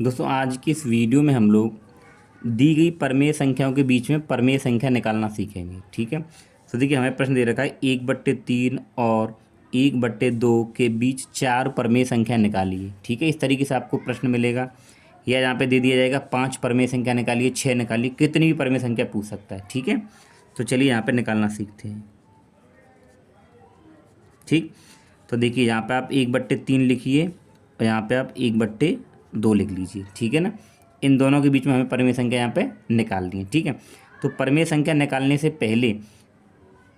दोस्तों आज की इस वीडियो में हम लोग दी गई परमेय संख्याओं के बीच में परमेय संख्या निकालना सीखेंगे। ठीक है, तो देखिए हमें प्रश्न दे रखा है 1/3 और 1/2 के बीच 4 परमेय संख्या निकालिए। ठीक है, इस तरीके से आपको प्रश्न मिलेगा, या यहाँ पे दे दिया जाएगा 5 परमेय संख्या निकालिए, 6 निकालिए, कितनी भी परमेय संख्या पूछ सकता है। ठीक है, तो चलिए यहाँ पे निकालना सीखते हैं। ठीक, तो देखिए यहाँ पे आप 1/3 लिखिए और यहाँ पे आप 1/2 लिख लीजिए। ठीक है ना, इन दोनों के बीच में हमें परमेय संख्या यहाँ पे निकालनी है। ठीक है, तो परमेय संख्या निकालने से पहले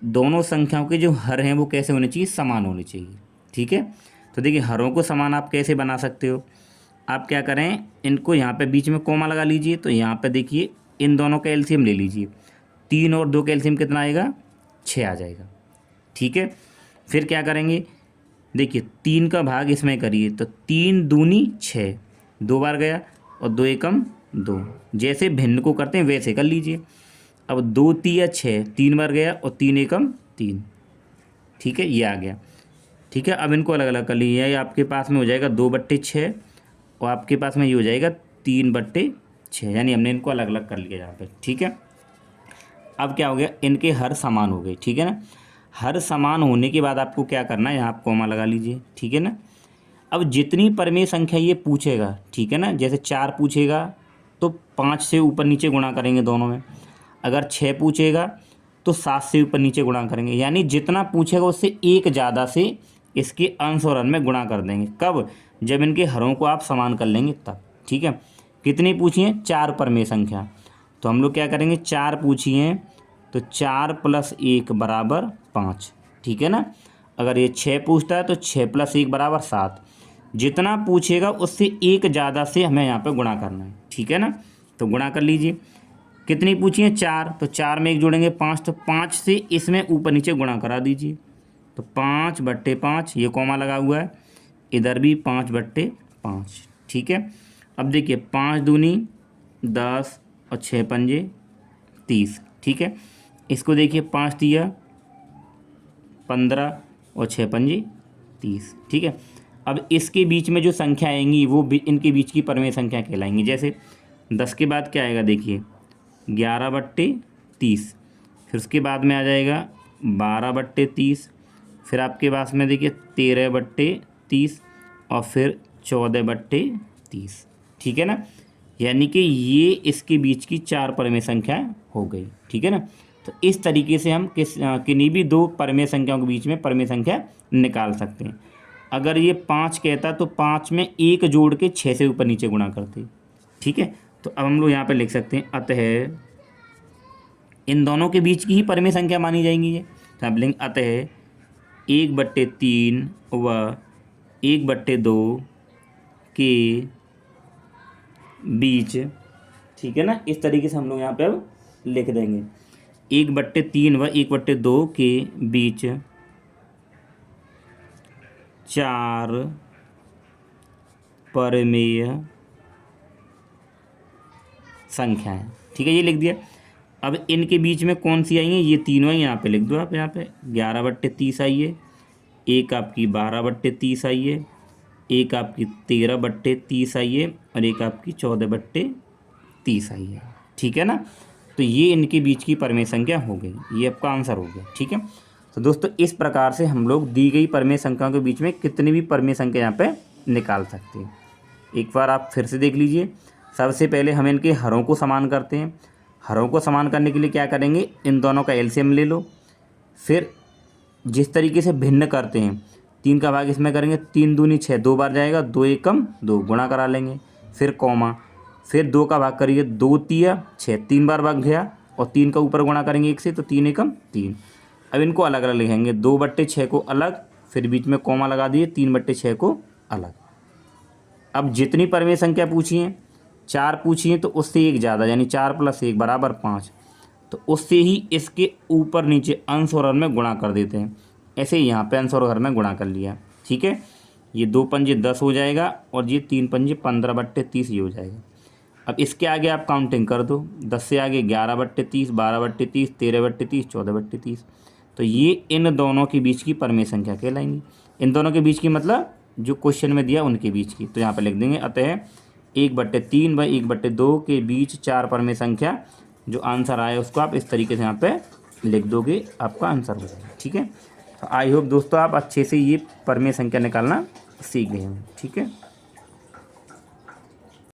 दोनों संख्याओं के जो हर हैं वो कैसे होने चाहिए, समान होने चाहिए। ठीक है, तो देखिए हरों को समान आप कैसे बना सकते हो, आप क्या करें, इनको यहाँ पे बीच में कोमा लगा लीजिए। तो यहाँ पे देखिए इन दोनों का एलसीएम ले लीजिए, 3 और 2 का एलसीएम कितना आएगा, 6 आ जाएगा। ठीक है, फिर क्या करेंगे, देखिए 3 का भाग इसमें करिए, तो 3 दूनी 6, 2 बार गया और 2 एकम 2, जैसे भिन्न को करते हैं वैसे कर लीजिए। अब 2 तिया 6, 3 बार गया और 3 एकम 3। ठीक है, ये आ गया। ठीक है, अब इनको अलग अलग कर लीजिए, ये आपके पास में हो जाएगा 2/6 और आपके पास में ये हो जाएगा 3/6, यानी हमने इनको अलग अलग कर लिया यहाँ पे। ठीक है, अब क्या हो गया, इनके हर समान हो गए। ठीक है ना, हर समान होने के बाद आपको क्या करना है, यहाँ आप कॉमा लगा लीजिए। ठीक है ना, अब जितनी परमेय संख्या ये पूछेगा, ठीक है ना, जैसे 4 पूछेगा तो 5 से ऊपर नीचे गुणा करेंगे दोनों में, अगर 6 पूछेगा तो 7 से ऊपर नीचे गुणा करेंगे, यानी जितना पूछेगा उससे एक ज़्यादा से इसके अंश और हर में गुणा कर देंगे। कब, जब इनके हरों को आप समान कर लेंगे तब। ठीक है, कितनी पूछी है, 4 परमेय संख्या, तो हम लोग क्या करेंगे, 4 पूछी हैं तो 4 + 1 = 5। ठीक है ना, अगर ये 6 पूछता है तो 6 + 1 = 7, जितना पूछेगा उससे एक ज़्यादा से हमें यहाँ पे गुणा करना है। ठीक है ना, तो गुणा कर लीजिए, कितनी पूछी है, 4, तो 4 में 1 जोड़ेंगे 5, तो 5 से इसमें ऊपर नीचे गुणा करा दीजिए, तो 5/5, ये कॉमा लगा हुआ है, इधर भी 5/5। ठीक है, अब देखिए 5 दूनी 10 और 6 पंजे 30। ठीक है, इसको देखिए 5 तिया 15 और 6 पंजे 30। ठीक है, अब इसके बीच में जो संख्या आएंगी वो भी इनके बीच की परमेय संख्या कहलाएंगी। जैसे 10 के बाद क्या आएगा, देखिए 11/30, फिर उसके बाद में आ जाएगा 12/30, फिर आपके पास में देखिए 13/30 और फिर 14/30। ठीक है ना, यानी कि ये इसके बीच की 4 परमेय संख्या हो गई। ठीक है ना, तो इस तरीके से हम किन्हीं भी 2 परमेय संख्याओं के बीच में परमेय संख्या निकाल सकते हैं। अगर ये 5 कहता तो 5 में 1 जोड़ के 6 से ऊपर नीचे गुणा करते। ठीक है, तो अब हम लोग यहाँ पे लिख सकते हैं, अतः इन दोनों के बीच की ही परमेय संख्या मानी जाएंगी ये, तो आप लिखेंगे अतः 1/3 व 1/2 के बीच। ठीक है ना, इस तरीके से हम लोग यहाँ पे अब लिख देंगे, 1/3 व 1/2 के बीच 4 परमेय संख्याएं। ठीक है, ये लिख दिया। अब इनके बीच में कौन सी आई है, ये तीनों ही यहाँ पे लिख दो आप, यहाँ पे 11/30 आई है, एक आपकी 12/30 आई है, एक आपकी 13/30 आई है और एक आपकी 14/30 आई है। ठीक है ना, तो ये इनके बीच की परमेय संख्या हो गई, ये आपका आंसर हो गया। ठीक है, तो दोस्तों इस प्रकार से हम लोग दी गई परमेय संख्याओं के बीच में कितनी भी परमेय संख्या यहाँ पे निकाल सकते हैं। एक बार आप फिर से देख लीजिए। सबसे पहले हम इनके हरों को समान करते हैं। हरों को समान करने के लिए क्या करेंगे, इन दोनों का एलसीएम ले लो, फिर जिस तरीके से भिन्न करते हैं, 3 का भाग इसमें करेंगे, 3 दूनी 6, 2 बार जाएगा, 2 एकम 2, गुणा करा लेंगे, फिर कॉमा, फिर 2 का भाग करिए, 2 तिया 6, 3 बार भाग गया और 3 का ऊपर गुणा करेंगे 1 से, तो 3 एकम 3। अब इनको अलग अलग लिखेंगे, 2/6 को अलग, फिर बीच में कॉमा लगा दिए, 3/6 को अलग। अब जितनी परमेय संख्या पूछी है, 4 पूछी है तो उससे एक ज़्यादा, यानी 4 + 1 = 5, तो उससे ही इसके ऊपर नीचे अंश और हर में गुणा कर देते हैं। ऐसे ही यहाँ पे अंश और हर में गुणा कर लिया। ठीक है, ये 2 पंजे 10 हो जाएगा और ये 3 पंजे 15/30 ये हो जाएगा। अब इसके आगे आप काउंटिंग कर दो, 10 से आगे 11/30, 12/30, 13/30, 14/30, तो ये इन दोनों के बीच की परमेय संख्या कहलाएंगी। इन दोनों के बीच की मतलब जो क्वेश्चन में दिया उनके बीच की, तो यहाँ पर लिख देंगे अतः 1/3 व 1/2 के बीच 4 परमेय संख्या, जो आंसर आए उसको आप इस तरीके से यहाँ पे लिख दोगे, आपका आंसर हो जाएगा। ठीक है, तो आई होप दोस्तों आप अच्छे से ये परमेय संख्या निकालना सीख गए हों। ठीक है।